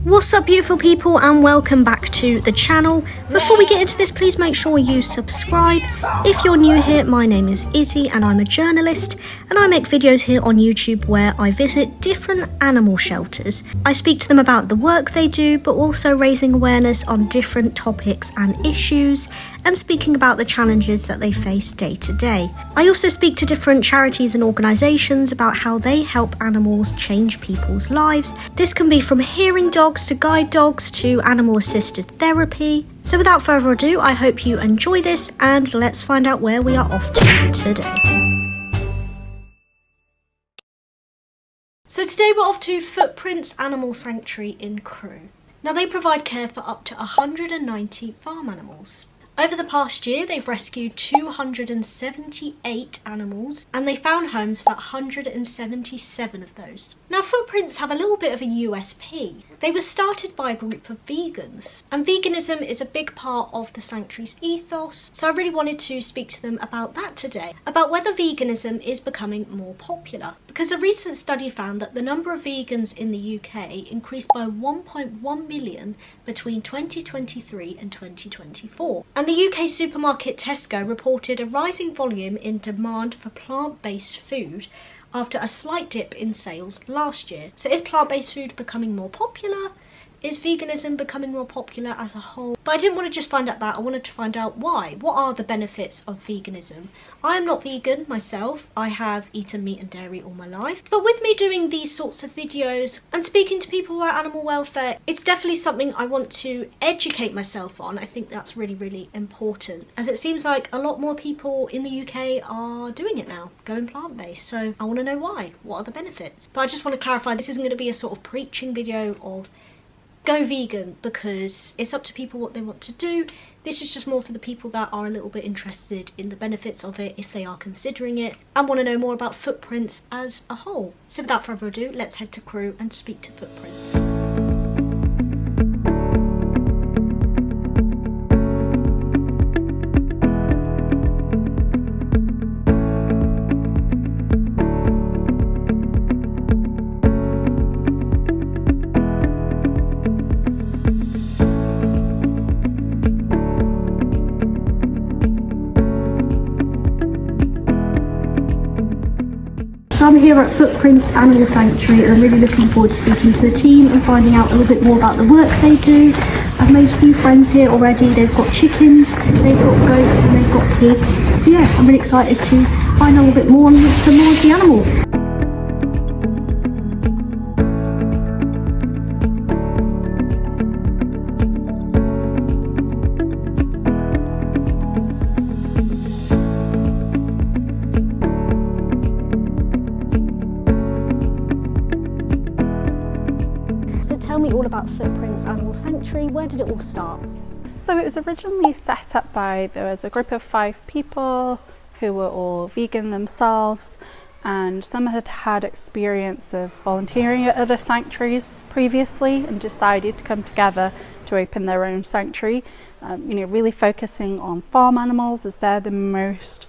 What's up, beautiful people, and welcome back to the channel. Before we get into this, please make sure you subscribe. If you're new here, my name is Izzy and I'm a journalist, and I make videos here on YouTube where I visit different animal shelters. I speak to them about the work they do, but also raising awareness on different topics and issues, and speaking about the challenges that they face day to day. I also speak to different charities and organisations about how they help animals change people's lives. This can be from hearing dogs to guide dogs to animal assisted therapy. So without further ado, I hope you enjoy this, and let's find out where we are off to today. So today we're off to Footprints Animal Sanctuary in Crewe. Now they provide care for up to 190 farm animals. Over the past year, they've rescued 278 animals, and they found homes for 177 of those. Now, Footprints have a little bit of a USP. They were started by a group of vegans, and veganism is a big part of the sanctuary's ethos, so I really wanted to speak to them about that today, about whether veganism is becoming more popular. Because a recent study found that the number of vegans in the UK increased by 1.1 million between 2023 and 2024. And the UK supermarket Tesco reported a rising volume in demand for plant-based food after a slight dip in sales last year. So is plant-based food becoming more popular? Is veganism becoming more popular as a whole? But I didn't want to just find out that, I wanted to find out why. What are the benefits of veganism? I am not vegan myself. I have eaten meat and dairy all my life. But with me doing these sorts of videos and speaking to people about animal welfare, it's definitely something I want to educate myself on. I think that's really, really important, as it seems like a lot more people in the UK are doing it now, going plant-based. So I want to know why. What are the benefits? But I just want to clarify, this isn't going to be a sort of preaching video of go vegan, because it's up to people what they want to do. This is just more for the people that are a little bit interested in the benefits of it, if they are considering it, and want to know more about Footprints as a whole. So without further ado, let's head to Crewe and speak to Footprints. So I'm here at Footprints Animal Sanctuary, and I'm really looking forward to speaking to the team and finding out a little bit more about the work they do. I've made a few friends here already. They've got chickens, they've got goats, and they've got pigs. So yeah, I'm really excited to find out a little bit more and meet some more of the animals. Tell me all about Footprints Animal Sanctuary. Where did it all start? So it was originally set up there was a group of 5 people who were all vegan themselves, and some had had experience of volunteering at other sanctuaries previously and decided to come together to open their own sanctuary, really focusing on farm animals, as they're the most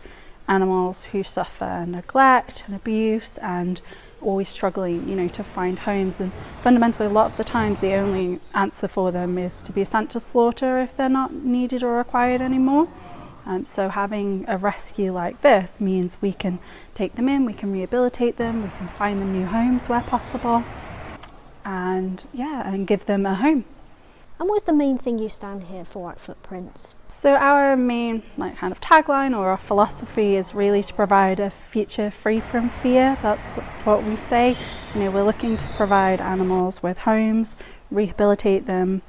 animals who suffer neglect and abuse and always struggling, to find homes. And fundamentally, a lot of the times the only answer for them is to be sent to slaughter if they're not needed or required anymore. So having a rescue like this means we can take them in, we can rehabilitate them, we can find them new homes where possible, and give them a home. And what is the main thing you stand here for at Footprints? So our main kind of tagline or our philosophy is really to provide a future free from fear. That's what we say. We're looking to provide animals with homes, rehabilitate them,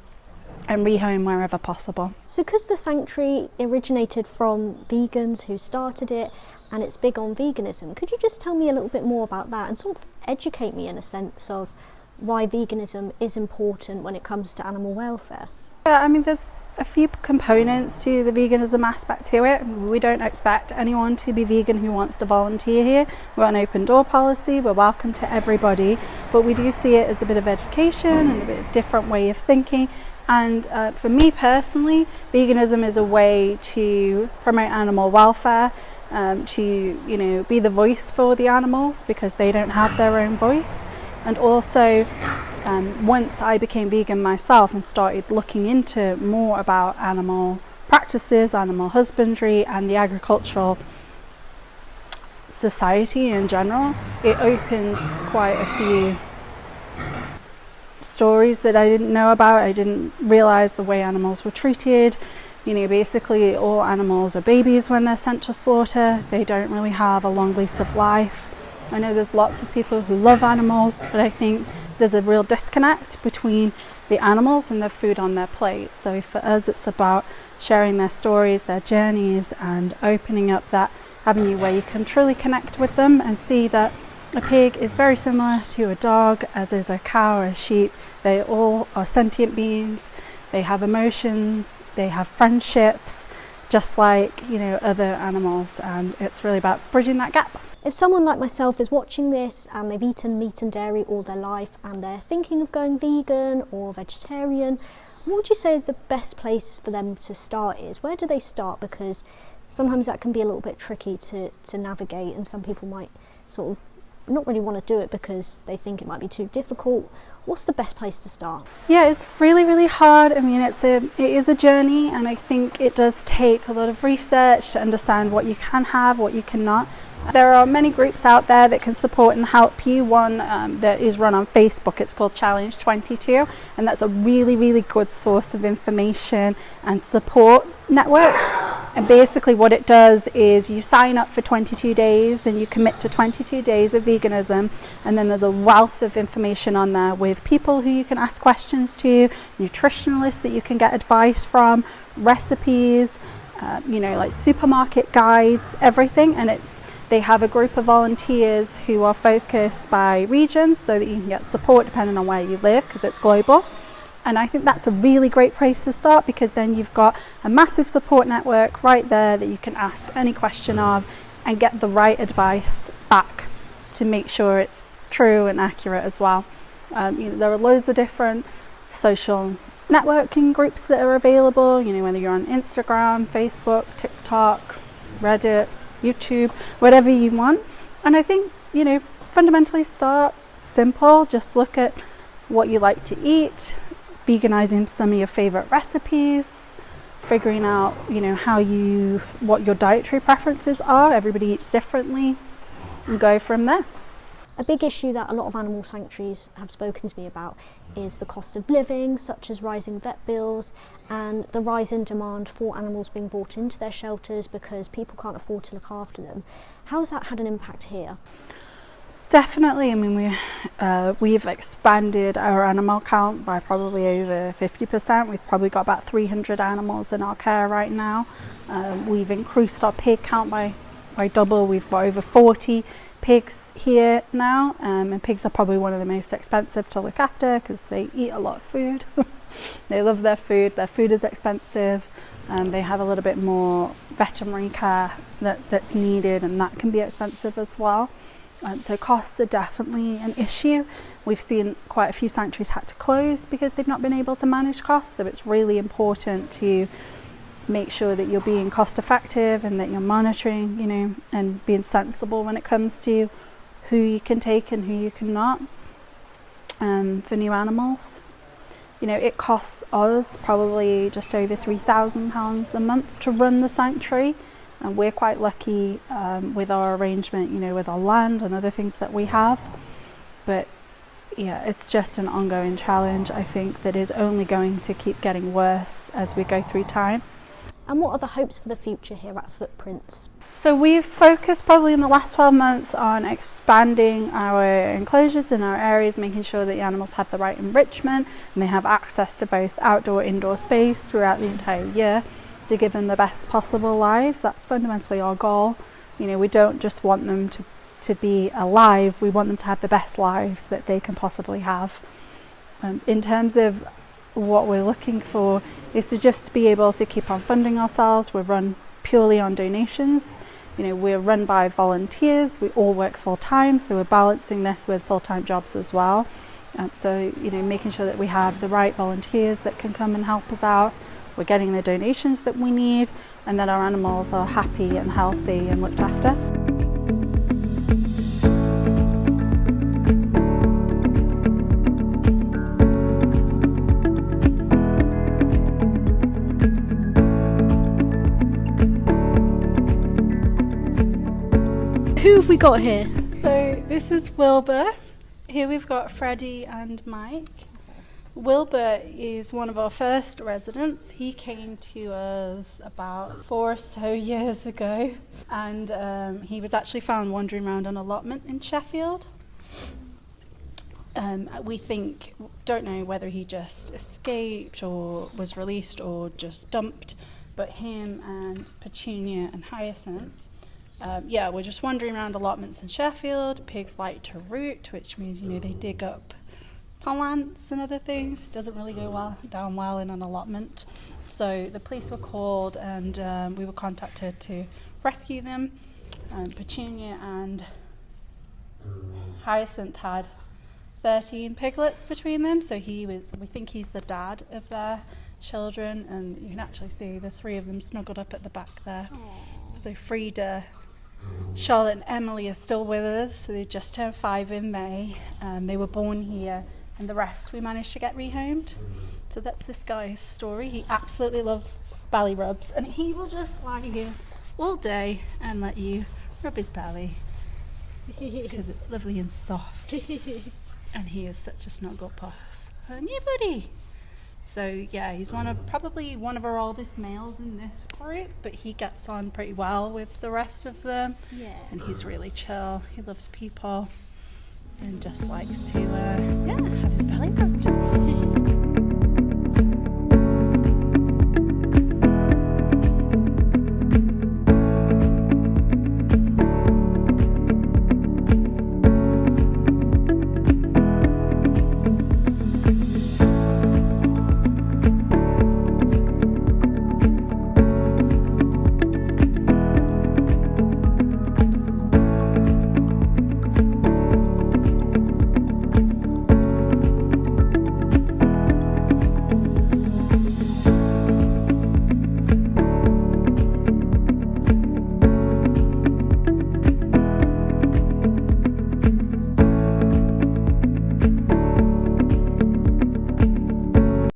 and rehome wherever possible. So because the sanctuary originated from vegans who started it, and it's big on veganism, could you just tell me a little bit more about that and sort of educate me in a sense of why veganism is important when it comes to animal welfare? Yeah, there's a few components to the veganism aspect to it. We don't expect anyone to be vegan who wants to volunteer here. We're an open door policy, we're welcome to everybody, but we do see it as a bit of education and a bit of different way of thinking. And for me personally, veganism is a way to promote animal welfare, to be the voice for the animals because they don't have their own voice. And also, once I became vegan myself and started looking into more about animal practices, animal husbandry, and the agricultural society in general, it opened quite a few stories that I didn't know about. I didn't realize the way animals were treated. Basically all animals are babies when they're sent to slaughter. They don't really have a long lease of life. I know there's lots of people who love animals, but I think there's a real disconnect between the animals and the food on their plate. So for us, it's about sharing their stories, their journeys, and opening up that avenue where you can truly connect with them and see that a pig is very similar to a dog, as is a cow or a sheep. They all are sentient beings. They have emotions, they have friendships, just like other animals, and it's really about bridging that gap. If someone like myself is watching this and they've eaten meat and dairy all their life and they're thinking of going vegan or vegetarian, what would you say the best place for them to start is? Where do they start? Because sometimes that can be a little bit tricky to navigate, and some people might sort of not really want to do it because they think it might be too difficult. What's the best place to start? Yeah, it's really hard. I mean, it is a journey, and I think it does take a lot of research to understand what you can have, what you cannot. There are many groups out there that can support and help you. One that is run on Facebook, it's called Challenge 22, and that's a really good source of information and support network. And basically what it does is you sign up for 22 days and you commit to 22 days of veganism, and then there's a wealth of information on there with people who you can ask questions to, nutritionalists that you can get advice from, recipes, like supermarket guides, everything. And they have a group of volunteers who are focused by regions so that you can get support depending on where you live, because it's global. And I think that's a really great place to start, because then you've got a massive support network right there that you can ask any question of and get the right advice back to make sure it's true and accurate as well. There are loads of different social networking groups that are available, whether you're on Instagram, Facebook, TikTok, Reddit, YouTube, whatever you want. And I think, fundamentally start simple. Just look at what you like to eat, veganizing some of your favorite recipes, figuring out, what your dietary preferences are. Everybody eats differently, and go from there. A big issue that a lot of animal sanctuaries have spoken to me about is the cost of living, such as rising vet bills and the rise in demand for animals being brought into their shelters because people can't afford to look after them. How has that had an impact here? Definitely. I mean, we've expanded our animal count by probably over 50%. We've probably got about 300 animals in our care right now. We've increased our pig count by double. We've got over 40 pigs here now, and pigs are probably one of the most expensive to look after because they eat a lot of food. They love their food is expensive, and they have a little bit more veterinary care that's needed, and that can be expensive as well. So costs are definitely an issue. We've seen quite a few sanctuaries had to close because they've not been able to manage costs, so it's really important to make sure that you're being cost effective and that you're monitoring, and being sensible when it comes to who you can take and who you cannot. For new animals, it costs us probably just over £3,000 a month to run the sanctuary, and we're quite lucky with our arrangement, with our land and other things that we have. But yeah, it's just an ongoing challenge, I think, that is only going to keep getting worse as we go through time. And what are the hopes for the future here at Footprints? So we've focused probably in the last 12 months on expanding our enclosures in our areas, making sure that the animals have the right enrichment and they have access to both outdoor and indoor space throughout the entire year to give them the best possible lives. That's fundamentally our goal. We don't just want them to be alive, we want them to have the best lives that they can possibly have. In terms of what we're looking for is to just be able to keep on funding ourselves. We're run purely on donations. We're run by volunteers. We all work full time, so we're balancing this with full-time jobs as well. So making sure that we have the right volunteers that can come and help us out. We're getting the donations that we need, and that our animals are happy and healthy and looked after. we got here? So this is Wilbur. Here we've got Freddie and Mike. Wilbur is one of our first residents. He came to us about 4 or so years ago, and he was actually found wandering around an allotment in Sheffield. We don't know whether he just escaped or was released or just dumped, but him and Petunia and Hyacinth, we're just wandering around allotments in Sheffield. Pigs like to root, which means, they dig up plants and other things. It doesn't really go down well in an allotment. So the police were called, and we were contacted to rescue them. Petunia and Hyacinth had 13 piglets between them, so we think he's the dad of their children, and you can actually see the 3 of them snuggled up at the back there. Aww. So Frida, Charlotte and Emily are still with us, so they just turned 5 in May. They were born here, and the rest we managed to get rehomed. So that's this guy's story. He absolutely loves belly rubs, and he will just lie here all day and let you rub his belly because it's lovely and soft. And he is such a snuggle puss. And you, buddy. So yeah, he's probably one of our oldest males in this group, but he gets on pretty well with the rest of them. Yeah. And he's really chill. He loves people and just likes to have his belly rubbed.